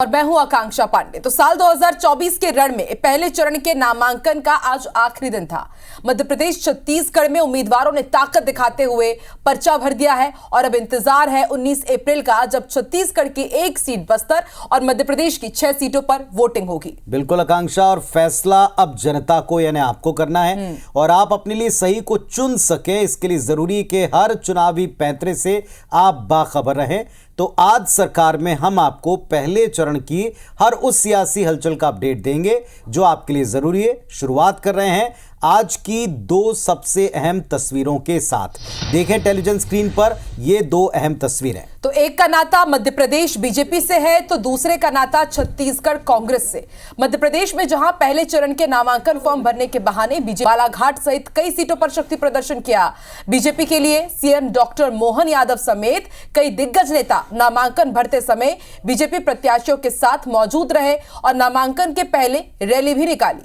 और मैं हूं आकांक्षा पांडे। तो साल 2024 के रण में पहले चरण के नामांकन का आज आखिरी दिन था। मध्य प्रदेश छत्तीसगढ़ में उम्मीदवारों ने ताकत दिखाते हुए पर्चा भर दिया है और अब इंतजार है 19 अप्रैल का, जब छत्तीसगढ़ की 1 सीट बस्तर और मध्य प्रदेश की 6 सीटों पर वोटिंग होगी। बिल्कुल आकांक्षा, और फैसला अब जनता को यानी आपको करना है और आप अपने लिए सही को चुन सके। इसके लिए जरूरी है कि हर चुनावी पैंतरे से आप बाखबर रहें। तो आज सरकार में हम आपको पहले चरण की हर उस सियासी हलचल का अपडेट देंगे जो आपके लिए जरूरी है। शुरुआत कर रहे हैं आज की 2 सबसे अहम तस्वीरों के साथ। देखें टेलीविजन स्क्रीन पर ये 2 अहम तस्वीरें। तो एक का नाता मध्य प्रदेश बीजेपी से है तो दूसरे का नाता छत्तीसगढ़ कांग्रेस से। मध्य प्रदेश में जहां पहले चरण के नामांकन फॉर्म भरने के बहाने बीजेपी बालाघाट सहित कई सीटों पर शक्ति प्रदर्शन किया। बीजेपी के लिए सीएम डॉक्टर मोहन यादव समेत कई दिग्गज नेता नामांकन भरते समय बीजेपी प्रत्याशियों के साथ मौजूद रहे और नामांकन के पहले रैली भी निकाली।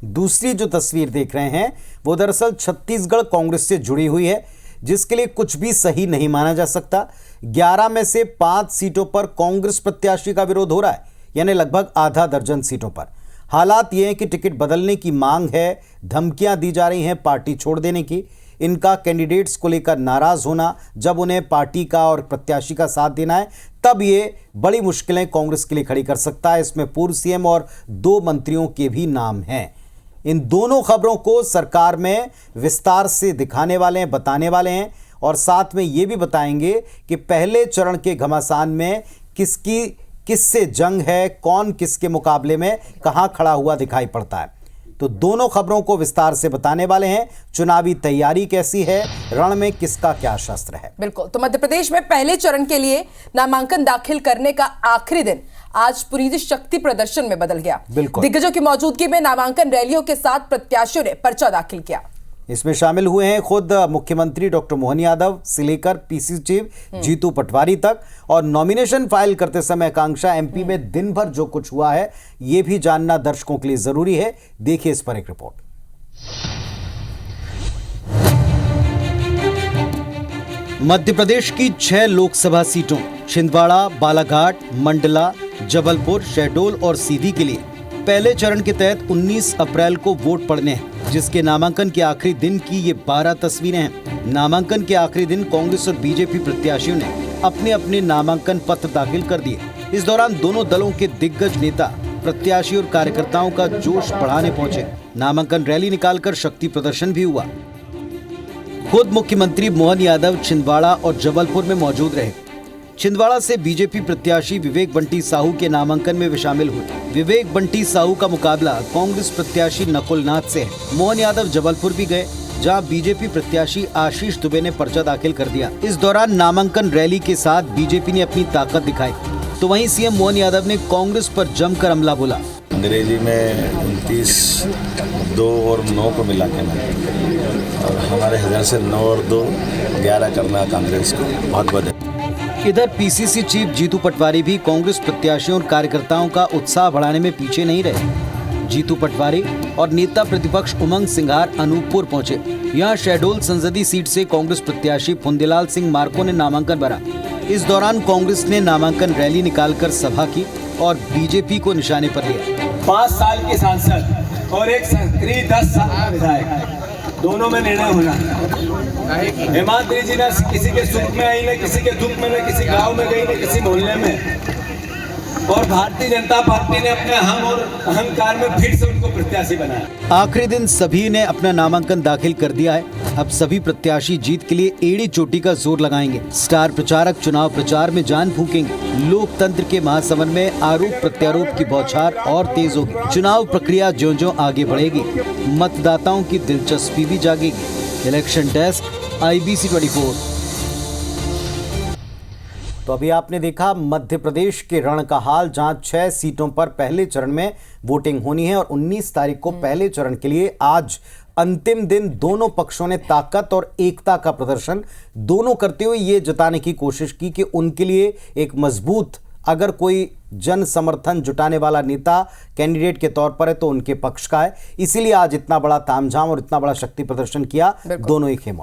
दूसरी जो तस्वीर देख रहे हैं वो दरअसल छत्तीसगढ़ कांग्रेस से जुड़ी हुई है, जिसके लिए कुछ भी सही नहीं माना जा सकता। 11 में से 5 सीटों पर कांग्रेस प्रत्याशी का विरोध हो रहा है, यानी लगभग आधा दर्जन सीटों पर। हालात ये हैं कि टिकट बदलने की मांग है, धमकियां दी जा रही हैं पार्टी छोड़ देने की। इनका कैंडिडेट्स को लेकर नाराज होना, जब उन्हें पार्टी का और प्रत्याशी का साथ देना है तब ये बड़ी मुश्किलें कांग्रेस के लिए खड़ी कर सकता है। इसमें पूर्व सीएम और 2 मंत्रियों के भी नाम हैं। इन दोनों खबरों को सरकार में विस्तार से दिखाने वाले हैं, बताने वाले हैं, और साथ में ये भी बताएंगे कि पहले चरण के घमासान में किससे जंग है, कौन किसके मुकाबले में कहां खड़ा हुआ दिखाई पड़ता है। तो दोनों खबरों को विस्तार से बताने वाले हैं। चुनावी तैयारी कैसी है, रण में किसका क्या शस्त्र है। बिल्कुल, तो मध्य प्रदेश में पहले चरण के लिए नामांकन दाखिल करने का आखिरी दिन आज पूरी शक्ति प्रदर्शन में बदल गया। दिग्गजों की मौजूदगी में नामांकन रैलियों के साथ प्रत्याशियों ने पर्चा दाखिल किया। इसमें शामिल हुए हैं खुद मुख्यमंत्री डॉक्टर मोहन यादव से लेकर पीसीसी चीफ जीतू पटवारी तक। और नॉमिनेशन फाइल करते समय आकांक्षा, एमपी में दिन भर जो कुछ हुआ है ये भी जानना दर्शकों के लिए जरूरी है। देखिए इस पर एक रिपोर्ट। मध्य प्रदेश की 6 लोकसभा सीटों छिंदवाड़ा, बालाघाट, मंडला, जबलपुर, शहडोल और सीधी के लिए पहले चरण के तहत 19 अप्रैल को वोट पड़ने हैं, जिसके नामांकन के आखिरी दिन की ये 12 तस्वीरें हैं। नामांकन के आखिरी दिन कांग्रेस और बीजेपी प्रत्याशियों ने अपने अपने नामांकन पत्र दाखिल कर दिए। इस दौरान दोनों दलों के दिग्गज नेता, प्रत्याशी और कार्यकर्ताओं का जोश बढ़ाने पहुंचे। नामांकन रैली निकालकर शक्ति प्रदर्शन भी हुआ। खुद मुख्यमंत्री मोहन यादव छिंदवाड़ा और जबलपुर में मौजूद रहे। छिंदवाड़ा से बीजेपी प्रत्याशी विवेक बंटी साहू के नामांकन में वे शामिल हुए। विवेक बंटी साहू का मुकाबला कांग्रेस प्रत्याशी नकुल नाथ से है। मोहन यादव जबलपुर भी गए, जहां बीजेपी प्रत्याशी आशीष दुबे ने पर्चा दाखिल कर दिया। इस दौरान नामांकन रैली के साथ बीजेपी ने अपनी ताकत दिखाई, तो वहीं सीएम मोहन यादव ने कांग्रेस पर जमकर हमला बोला। अंग्रेजी में 29, 2 और 9 को मिला के और हमारे हजार से 9 और 2 11 करना कांग्रेस को बहुत बदल। इधर पीसीसी चीफ जीतू पटवारी भी कांग्रेस प्रत्याशियों और कार्यकर्ताओं का उत्साह बढ़ाने में पीछे नहीं रहे। जीतू पटवारी और नेता प्रतिपक्ष उमंग सिंघार अनूपपुर पहुंचे। यहां शहडोल संसदीय सीट से कांग्रेस प्रत्याशी फुंदेलाल सिंह मार्को ने नामांकन भरा। इस दौरान कांग्रेस ने नामांकन रैली निकालकर सभा की और बीजेपी को निशाने पर लिया। 5 साल के सांसद और एक सक्रिय 10 साल का विधायक, दोनों में निर्णय होना। हेमंत जी ने किसी के सुख में आई, न किसी के दुख में, न किसी गांव में गई, न किसी मोहल्ले में, और भारतीय जनता पार्टी ने अपने हम और अहंकार में फिर से उनको प्रत्याशी बनाया। आखिरी दिन सभी ने अपना नामांकन दाखिल कर दिया है। अब सभी प्रत्याशी जीत के लिए एड़ी चोटी का जोर लगाएंगे। स्टार प्रचारक चुनाव प्रचार में जान फूकेंगे। लोकतंत्र के महासमर में आरोप प्रत्यारोप की बौछार और तेज होगी। चुनाव प्रक्रिया ज्यों-ज्यों आगे बढ़ेगी, मतदाताओं की दिलचस्पी भी जागेगी। Election desk, IBC 24। तो अभी आपने देखा मध्य प्रदेश के रण का हाल, जहां 6 सीटों पर पहले चरण में वोटिंग होनी है और 19 तारीख को पहले चरण के लिए आज अंतिम दिन दोनों पक्षों ने ताकत और एकता का प्रदर्शन दोनों करते हुए ये जताने की कोशिश की कि उनके लिए एक मजबूत, अगर कोई जन समर्थन जुटाने वाला नेता कैंडिडेट के तौर पर है तो उनके पक्ष का है। इसीलिए आज इतना बड़ा तामझाम और इतना बड़ा शक्ति प्रदर्शन किया दोनों ही खेमों।